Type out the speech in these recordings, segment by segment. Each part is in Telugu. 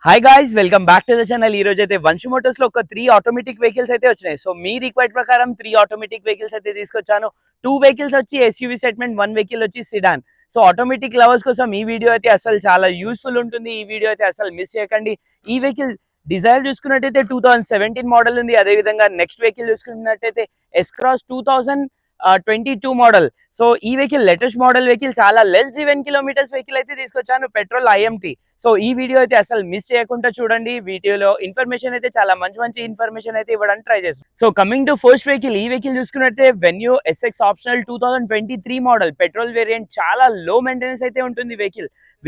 Hi guys, welcome back to the channel. ఈ రోజు అయితే వంశీ మోటార్స్ లో ఒక 3 ఆటోమేటిక్ వెహికల్స్ అయితే వచ్చినాయి. సో మీ రిక్వైర్డ్ ప్రకారం 3 ఆటోమేటిక్ వెహికల్స్ అయితే తీసుకొచ్చాను. 2 వెహికల్స్ వచ్చి ఎస్యూవీ సెగ్మెంట్, 1 వెహికల్ వచ్చి సిడాన్. సో ఆటోమేటిక్ లవర్స్ కోసం ఈ వీడియో అయితే అసలు చాలా యూస్ఫుల్ ఉంటుంది. ఈ వీడియో అయితే అసలు మిస్ చేయకండి. ఈ వెహికల్ డిజైర్ చూసుకున్నట్టయితే 2017 మోడల్ ఉంది. అదే విధంగా నెక్స్ట్ వెహికల్ చూసుకున్నట్టయితే ఎస్ క్రాస్ 2022 మోడల్. సో ఈ వెహికల్ లేటెస్ట్ మోడల్ వెహికల్, చాలా లెస్ డ్రివెన్ కిలోమీటర్స్ వెహికల్ అయితే తీసుకొచ్చాను, పెట్రోల్ ఐఎంటీ. సో ఈ వీడియో అయితే అసలు మిస్ చేయకుండా చూడండి. వీడియోలో ఇన్ఫర్మేషన్ అయితే చాలా మంచి మంచి ఇన్ఫర్మేషన్ అయితే ఇవ్వడానికి ట్రై చేస్తాం. So coming to first vehicle, ఈ వెహికల్ చూసుకున్నట్టే Venue SX optional 2023 model petrol variant. చాలా లో మెయింటెనెన్స్ అయితే ఉంటుంది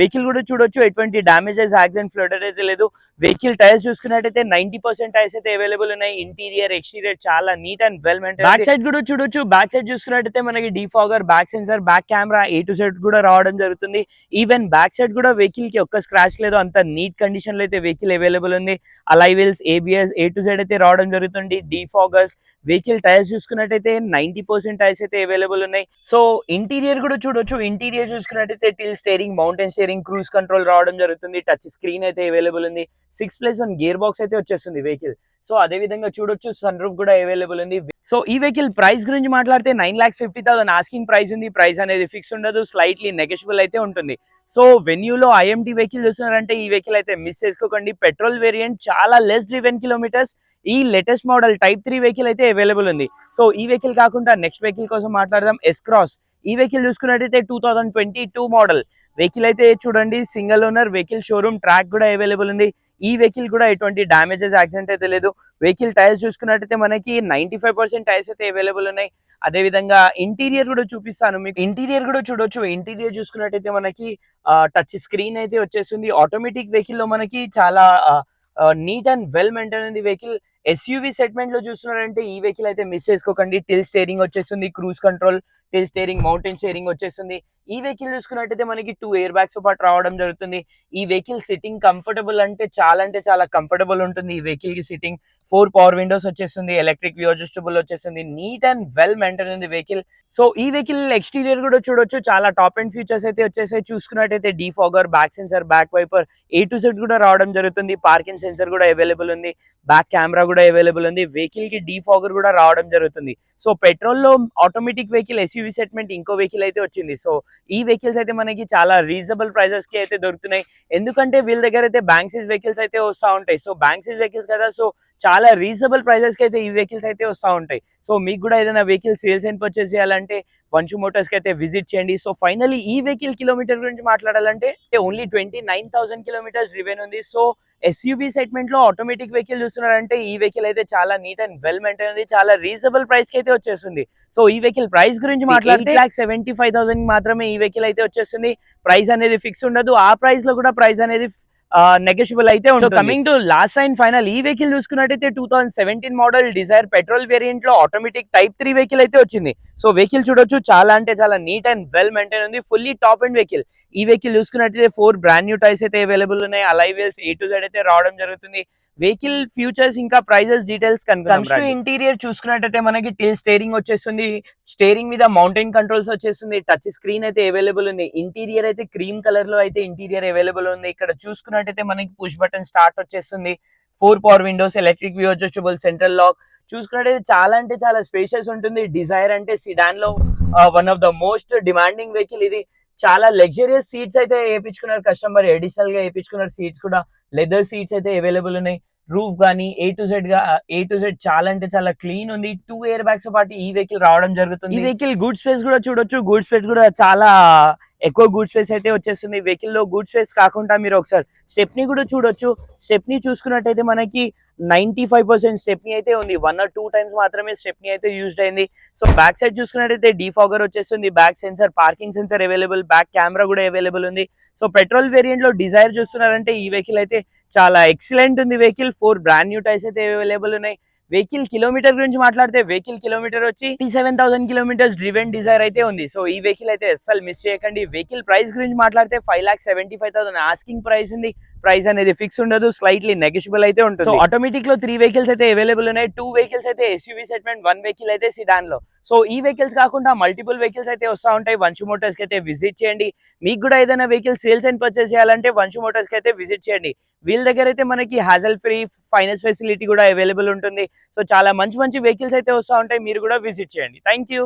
వెహికల్ కూడా చూడొచ్చు. ఎటువంటి డామేజెస్, యాక్సిడెంట్, ఫ్లడ్ అయితే లేదు. వెహికల్ టైర్స్ చూసుకున్నట్టయితే 90% టైర్స్ అయితే అవైలబుల్ ఉన్నాయి. ఇంటీరియర్, ఎక్స్టీరియర్ చాలా neat and well maintain. Back side కూడా చూడొచ్చు. బ్యాక్ సైడ్ చూసుకున్నట్టయితే మనకి defogger, back sensor, back camera, A to Z కూడా రావడం జరుగుతుంది. ఈవెన్ బ్యాక్ సైడ్ కూడా వెహికల్ కి ఒక్క స్క్రాచ్ లేదు, అంత నీట్ కండిషన్ లో అయితే వెహికల్ అవైలబుల్ ఉంది. Alloy wheels, ABS, A to Z అయితే రావడం జరుగుతుంది. డీఫాగర్స్, వెహికల్ టైర్స్ చూసుకున్నట్టయితే 90% టైర్స్ అయితే అవైలబుల్ ఉన్నాయి. సో ఇంటీరియర్ కూడా చూడొచ్చు. ఇంటీరియర్ చూసుకున్నట్టయితే till steering, mountain steering, cruise control రావడం జరుగుతుంది. టచ్ స్క్రీన్ అయితే అవైలబుల్ ఉంది. 6+1 గేర్ బాక్స్ అయితే వచ్చేస్తుంది వెహికల్. సో అదే విధంగా చూడొచ్చు, సన్ రూఫ్ కూడా అవైలబుల్ ఉంది. సో ఈ వెహికల్ ప్రైస్ గురించి మాట్లాడితే 9,50,000 ఆస్కింగ్ ప్రైస్ ఉంది. ప్రైస్ అనేది ఫిక్స్ ఉండదు, స్లైట్లీ నెగోషియబుల్ అయితే ఉంటుంది. సో వెన్యూలో ఐఎంటీ వెహికల్ చూస్తున్నారంటే ఈ వెహికల్ అయితే మిస్ చేసుకోకండి. పెట్రోల్ వేరియంట్, చాలా లెస్ డ్రివెన్ కిలోమీటర్స్. ఈ లేటెస్ట్ మోడల్ టైప్ 3 వెహికల్ అయితే అవైలబుల్ ఉంది. సో ఈ వెహికల్ కాకుండా నెక్స్ట్ వెహికల్ కోసం మాట్లాడదాం. ఎస్ క్రాస్, ఈ వెహికల్ చూసుకున్నట్టయితే 2022 మోడల్ వెహికల్ అయితే చూడండి. Single owner vehicle, showroom track కూడా అవైలబుల్ ఉంది. ఈ వెహికల్ కూడా ఎటువంటి డామేజెస్, యాక్సిడెంట్ అయితే లేదు. వెహికల్ టైర్స్ చూసుకున్నట్టయితే మనకి 95% టైర్స్ అయితే అవైలబుల్ ఉన్నాయి. అదే విధంగా ఇంటీరియర్ కూడా చూపిస్తాను మీకు. ఇంటీరియర్ కూడా చూడొచ్చు. ఇంటీరియర్ చూసుకున్నట్టయితే మనకి టచ్ స్క్రీన్ అయితే వచ్చేస్తుంది. ఆటోమేటిక్ వెహికల్ లో మనకి చాలా నీట్ అండ్ వెల్ మెయింటైన్ ఉంది వెహికల్. ఎస్యూవీ సెగ్మెంట్ లో చూస్తున్నారంటే ఈ వెహికల్ అయితే మిస్ చేసుకోకండి. టిల్ స్టీరింగ్ వచ్చేస్తుంది, cruise control, till steering, mountain steering వచ్చేస్తుంది. ఈ వెహికల్ చూసుకున్నట్టయితే మనకి 2 ఎయిర్ బ్యాగ్స్ పాటు రావడం జరుగుతుంది. ఈ వెహికల్ సిట్టింగ్ కంఫర్టబుల్ అంటే చాలా కంఫర్టబుల్ ఉంటుంది. ఈ వెహికల్ కి సిట్టింగ్ 4 పవర్ విండోస్ వచ్చేస్తుంది, ఎలక్ట్రిక్ వ్యూ అడ్జస్టబుల్ వచ్చేస్తుంది. నీట్ అండ్ వెల్ మెయింటైన్ ఉంది వెహికల్. సో ఈ వెహికల్ ఎక్స్టీరియర్ కూడా చూడొచ్చు. చాలా టాప్ అండ్ ఫీచర్స్ అయితే వచ్చేసాయి. చూసుకున్నట్టయితే defogger, back sensor, back wiper, A to Z కూడా రావడం జరుగుతుంది. పార్కింగ్ సెన్సర్ కూడా అవైలబుల్ ఉంది. బ్యాక్ కెమెరా కూడా అవైలబుల్ ఉంది. వెహికల్ కి డీఫాగర్ కూడా రావడం జరుగుతుంది. సో పెట్రోల్ లో ఆటోమేటిక్ వెహికల్ ఎస్యూవీ సెగ్మెంట్ ఇంకో వెహికల్ అయితే వచ్చింది. సో ఈ వెహికల్స్ అయితే మనకి చాలా రీజనబుల్ ప్రైజెస్ కి అయితే దొరుకుతున్నాయి. ఎందుకంటే వీళ్ళ దగ్గర అయితే బ్యాంక్ సైజ్ వెహికల్స్ అయితే వస్తూ ఉంటాయి. సో బ్యాంక్ సైజ్ వెహికల్స్ కదా, సో చాలా రీజనబుల్ ప్రైజెస్ కి అయితే ఈ వెహికల్స్ అయితే వస్తూ ఉంటాయి. సో మీకు కూడా ఏదైనా వెహికల్ సేల్స్ అండ్ పర్చేస్ చేయాలంటే వంశీ మోటార్స్ కి అయితే విజిట్ చేయండి. సో ఫైనలీ ఈ వెహికల్ కిలోమీటర్ గురించి మాట్లాడాలంటే ఓన్లీ 29,000 కిలోమీటర్స్ డ్రివెన్ ఉంది. సో ఎస్యూవీ సెగ్మెంట్ లో ఆటోమేటిక్ వెహికల్ చూస్తున్నారంటే ఈ వెహికల్ అయితే చాలా నీట్ అండ్ వెల్ మెయింటైన్ ఉంది. చాలా రీజనబుల్ ప్రైస్ కి అయితే వచ్చేస్తుంది. సో ఈ వెహికల్ ప్రైస్ గురించి మాట్లాడితే 8,75,000 మాత్రమే ఈ వెహికల్ అయితే వచ్చేస్తుంది. ప్రైస్ అనేది ఫిక్స్ ఉండదు. ఆ ప్రైస్ లో కూడా ప్రైస్ అనేది నెగోషియబుల్ అయితే ఉంటుంది. Coming to last and final, ఈ వెహికల్ చూసుకున్నట్టయితే 2017 మోడల్ డిజైర్ పెట్రోల్ వేరియంట్ లో ఆటోమేటిక్ టైప్ 3 వెహికల్ అయితే వచ్చింది. సో వెహికల్ చూడొచ్చు, చాలా నీట్ అండ్ వెల్ మెయింటైన్ ఉంది. Fully top and vehicle. ఈ వెహికల్ చూసుకున్నట్టయితే 4 బ్రాండ్ న్యూ టైర్స్ అయితే అవైలబుల్ ఉన్నాయి. Alloy wheels, A to Z అయితే రావడం జరుగుతుంది. వెహికల్ ఫ్యూచర్స్ ఇంకా ప్రైజెస్ డీటెయిల్స్ కనుక ఇంటీరియర్ చూసుకున్నట్టయితే మనకి టిల్ స్టీరింగ్ వచ్చేస్తుంది. స్టీరింగ్ మీద మౌంటైన్ కంట్రోల్స్ వచ్చేస్తుంది. టచ్ స్క్రీన్ అయితే అవైలబుల్ ఉంది. ఇంటీరియర్ అయితే క్రీమ్ కలర్ లో అయితే ఇంటీరియర్ అవైలబుల్ ఉంది. ఇక్కడ చూసుకున్నట్టయితే మనకి పుష్ బటన్ స్టార్ట్ వచ్చేస్తుంది. 4 power windows, electric view adjustable, central lock. చూసుకున్నట్టయితే చాలా స్పేషియస్ ఉంటుంది. డిజైర్ అంటే సిడాన్ లో one of the most demanding vehicle ఇది. చాలా లగ్జరియస్ సీట్స్ అయితే వేయించుకున్నారు కస్టమర్. అడిషనల్ గా వేయించుకున్నారు సీట్స్ కూడా. లెదర్ సీట్స్ అయితే అవైలబుల్ ఉన్నాయి. రూఫ్ గానీ A to Z చాలా క్లీన్ ఉంది. 2 ఎయిర్ బ్యాగ్స్ పాటు ఈ వెహికల్ రావడం జరుగుతుంది. ఈ వెహికల్ గూడ్ స్పేస్ కూడా చూడొచ్చు. గూడ్ స్పేస్ కూడా చాలా ఎక్కువ గూడ్ స్పేస్ అయితే వచ్చేస్తుంది. వెహికల్ లో గూడ్ స్పేస్ కాకుండా మీరు ఒకసారి స్టెప్నీ కూడా చూడొచ్చు. స్టెప్నీ చూసుకున్నట్టయితే మనకి 95% స్టెప్నీ అయితే ఉంది. 1 or 2 టైమ్స్ మాత్రమే స్టెప్నీ అయితే యూజ్డ్ అయింది. సో బ్యాక్ సైడ్ చూసుకున్నట్టయితే డీఫాగర్ వచ్చేస్తుంది. Back sensor, parking sensor available. Back camera కూడా అవైలబుల్ ఉంది. సో పెట్రోల్ వేరియంట్ లో డిజైర్ చూస్తున్నారంటే ఈ వెహికల్ అయితే చాలా ఎక్సలెంట్ ఉంది వెహికల్. 4 బ్రాండ్ న్యూ టైర్స్ అయితే అవైలబుల్ ఉన్నాయి. వెహికల్ కిలోమీటర్ గురించి మాట్లాడితే వెహికల్ కిలోమీటర్ వచ్చి 37,000 కిలోమీటర్స్ డ్రివెన్ డిజైర్ అయితే ఉంది. సో ఈ వెహికల్ అయితే అస్సలు మిస్ చేయకండి. వెహికల్ ప్రైస్ గురించి మాట్లాడితే 5,75,000 ఆస్కింగ్ ప్రైస్ ఉంది. ప్రైస్ అనేది ఫిక్స్ ఉండదు, స్లైట్లీ నెగోషియబుల్ అయితే ఉంటుంది. సో ఆటోమేటిక్ లో 3 వెహికల్స్ అయితే అవైలబుల్ ఉన్నాయి. 2 వెహికల్స్ అయితే ఎస్యూవీ సెగ్మెంట్, 1 వెహికల్ అయితే సిడాన్ లో. సో ఈ వెహికల్స్ కాకుండా మల్టిపుల్ వెహికల్స్ అయితే వస్తూ ఉంటాయి. వంశీ మోటార్స్ కి అయితే విజిట్ చేయండి. మీకు కూడా ఏదైనా వెహికల్ సేల్స్ అండ్ పర్చేస్ చేయాలంటే వంశీ మోటార్స్ కి అయితే విజిట్ చేయండి. వీళ్ళ దగ్గర అయితే మనకి హ్యాజల్ ఫ్రీ ఫైనాన్స్ ఫెసిలిటీ కూడా అవైలబుల్ ఉంటుంది. సో చాలా మంచి మంచి వెహికల్స్ అయితే వస్తూ ఉంటాయి, మీరు కూడా విజిట్ చేయండి. Thank you.